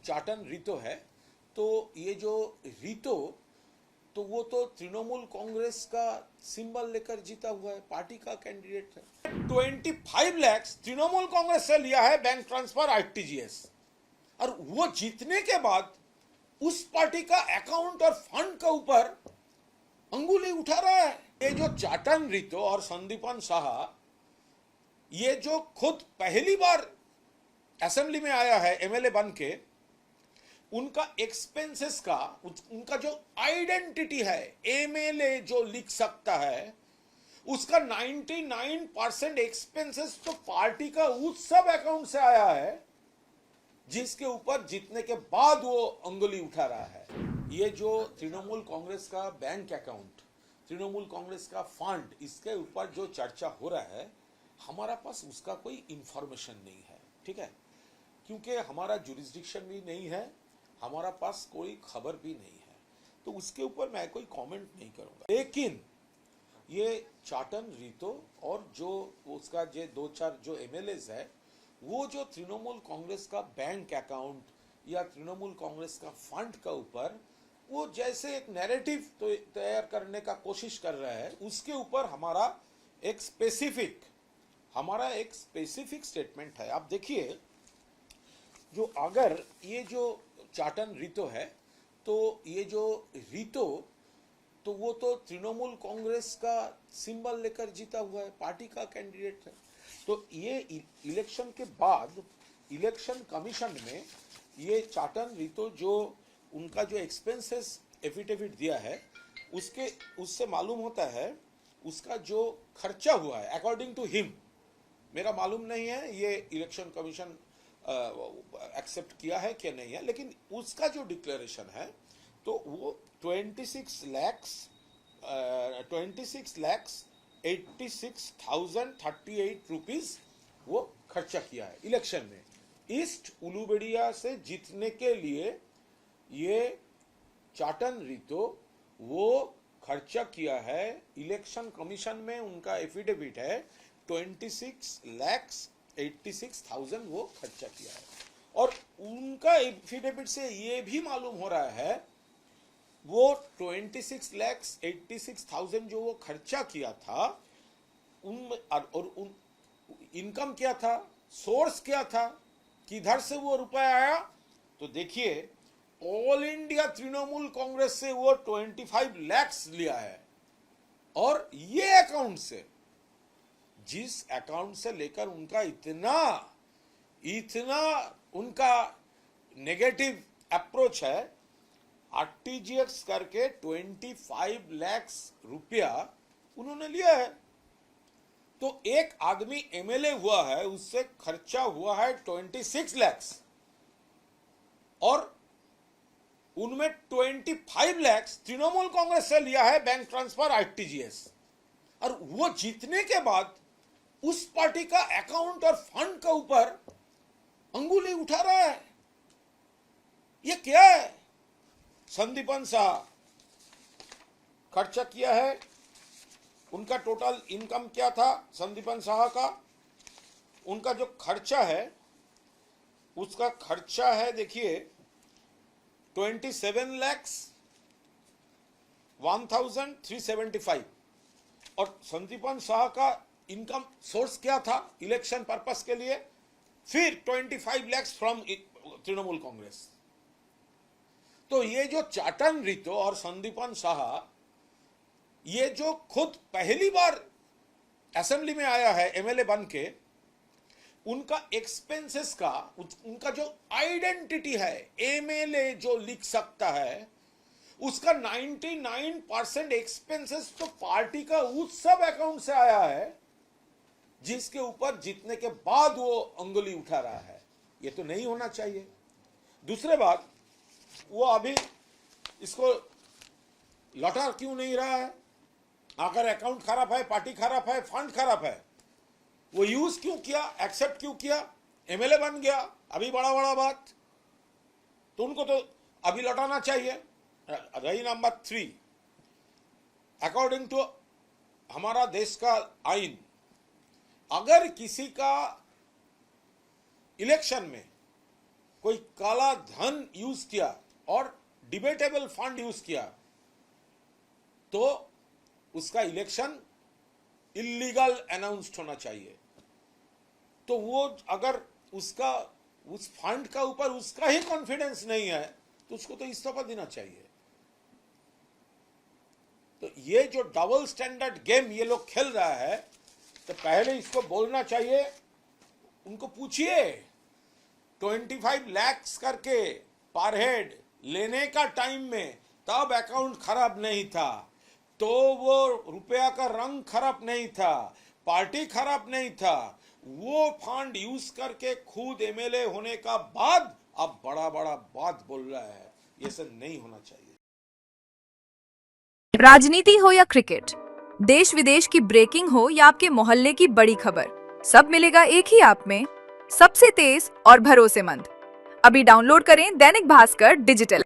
चाटन रितो है, तो ये जो रितो तो वो तो तृणमूल कांग्रेस का सिंबल लेकर जीता हुआ है, पार्टी का कैंडिडेट है। 25 लाख तृणमूल कांग्रेस से लिया है बैंक ट्रांसफर आरटीजीएस, और वो जीतने के बाद उस पार्टी का अकाउंट और फंड के ऊपर अंगुली उठा रहा है। ये जो चाटन रितो और संदीपन शाह, ये जो खुद पहली बार असेंबली में आया है एमएलए बन के, उनका एक्सपेंसेस का, उनका जो आइडेंटिटी है, एमएलए जो लिख सकता है, उसका 99% एक्सपेंसेस तो पार्टी का उस सब अकाउंट से आया है जिसके ऊपर जीतने के बाद वो अंगुली उठा रहा है। ये जो तृणमूल कांग्रेस का बैंक अकाउंट, तृणमूल कांग्रेस का फंड, इसके ऊपर जो चर्चा हो रहा है, हमारा पास उसका कोई इंफॉर्मेशन नहीं है, ठीक है, क्योंकि हमारा जुरिस्डिक्शन भी नहीं है, हमारा पास कोई खबर भी नहीं है, तो उसके ऊपर मैं कोई कमेंट नहीं करूंगा। लेकिन ये चाटन रितो और जो उसका जो 2-4 जो एमएलएज है, वो जो तृणमूल कांग्रेस का बैंक अकाउंट या तृणमूल कांग्रेस का फंड का ऊपर वो जैसे एक नैरेटिव तो तैयार करने का कोशिश कर रहा है, उसके ऊपर हमारा एक स्पेसिफिक स्टेटमेंट है। आप देखिए, जो अगर ये जो चाटन रितो है, तो ये जो रितो तो वो तो तृणमूल कांग्रेस का सिंबल लेकर जीता हुआ है, पार्टी का कैंडिडेट है। तो ये इलेक्शन के बाद इलेक्शन कमीशन में ये चाटन रितो जो उनका जो एक्सपेंसेस एफिडेविट दिया है, उससे मालूम होता है उसका जो खर्चा हुआ है अकॉर्डिंग टू हिम, मेरा मालूम नहीं है ये इलेक्शन कमीशन एक्सेप्ट किया है क्या नहीं है, लेकिन उसका जो डिक्लेरेशन है तो वो 26,86,038 रुपीज वो खर्चा किया है इलेक्शन में। ईस्ट उलूबेड़िया से जीतने के लिए ये चाटन रितो वो खर्चा किया है, इलेक्शन कमीशन में उनका एफिडेविट है 26,86,000 वो खर्चा किया है। और उनका एफिडेविट से ये भी मालूम हो रहा है वो 26,86,000 जो वो खर्चा किया था, उन इनकम क्या था, सोर्स क्या था, किधर से वो रुपया आया, तो देखिए ऑल इंडिया तृणमूल कांग्रेस से वो 25 लाख लिया है, और ये अकाउंट से, जिस अकाउंट से लेकर उनका इतना उनका नेगेटिव अप्रोच है, आरटीजीएस करके 25 लाख रुपया उन्होंने लिया है। तो एक आदमी एमएलए हुआ है, उससे खर्चा हुआ है 26 लाख, और उनमें 25 लाख तृणमूल कांग्रेस से लिया है बैंक ट्रांसफर आरटीजीएस, और वो जीतने के बाद उस पार्टी का अकाउंट और फंड के ऊपर अंगुली उठा रहा है। ये क्या है? संदीपन शाह खर्चा किया है, उनका टोटल इनकम क्या था संदीपन शाह का, उनका जो खर्चा है, उसका खर्चा है देखिए 27,01,375, और संदीपन शाह का इनकम सोर्स क्या था इलेक्शन पर्पस के लिए, फिर 25 लाख फ्रॉम तृणमूल कांग्रेस। तो ये जो चाटन रितो और संदीपन शाह, ये जो खुद पहली बार असेंबली में आया है एमएलए बन के, उनका एक्सपेंसेस का, उनका जो आइडेंटिटी है, एमएलए जो लिख सकता है, उसका 99% एक्सपेंसेस तो पार्टी का उस सब अकाउंट से आया है जिसके ऊपर जीतने के बाद वो अंगुली उठा रहा है। ये तो नहीं होना चाहिए। दूसरे बात, वो अभी इसको लौटा क्यों नहीं रहा है? अगर अकाउंट खराब है, पार्टी खराब है, फंड खराब है, वो यूज क्यों किया, एक्सेप्ट क्यों किया? एमएलए बन गया, अभी बड़ा बात, तो उनको तो अभी लौटाना चाहिए। रही नंबर 3, अकॉर्डिंग टू हमारा देश का आइन, अगर किसी का इलेक्शन में कोई काला धन यूज किया और डिबेटेबल फंड यूज किया तो उसका इलेक्शन इलीगल अनाउंस्ड होना चाहिए। तो वो अगर उसका उस फंड का ऊपर उसका ही कॉन्फिडेंस नहीं है तो उसको तो इस्तीफा देना चाहिए। तो ये जो डबल स्टैंडर्ड गेम ये लोग खेल रहा है तो पहले इसको बोलना चाहिए, उनको पूछिए 25 लाख करके पर हेड लेने का टाइम में तब अकाउंट खराब नहीं था, तो वो रुपया का रंग खराब नहीं था, पार्टी खराब नहीं था, वो फंड यूज करके खुद एमएलए होने का बाद अब बड़ा बड़ा बात बोल रहा है। ये सब नहीं होना चाहिए। राजनीति हो या क्रिकेट, देश विदेश की ब्रेकिंग हो या आपके मोहल्ले की बड़ी खबर, सब मिलेगा एक ही ऐप में, सबसे तेज और भरोसेमंद। अभी डाउनलोड करें दैनिक भास्कर डिजिटल।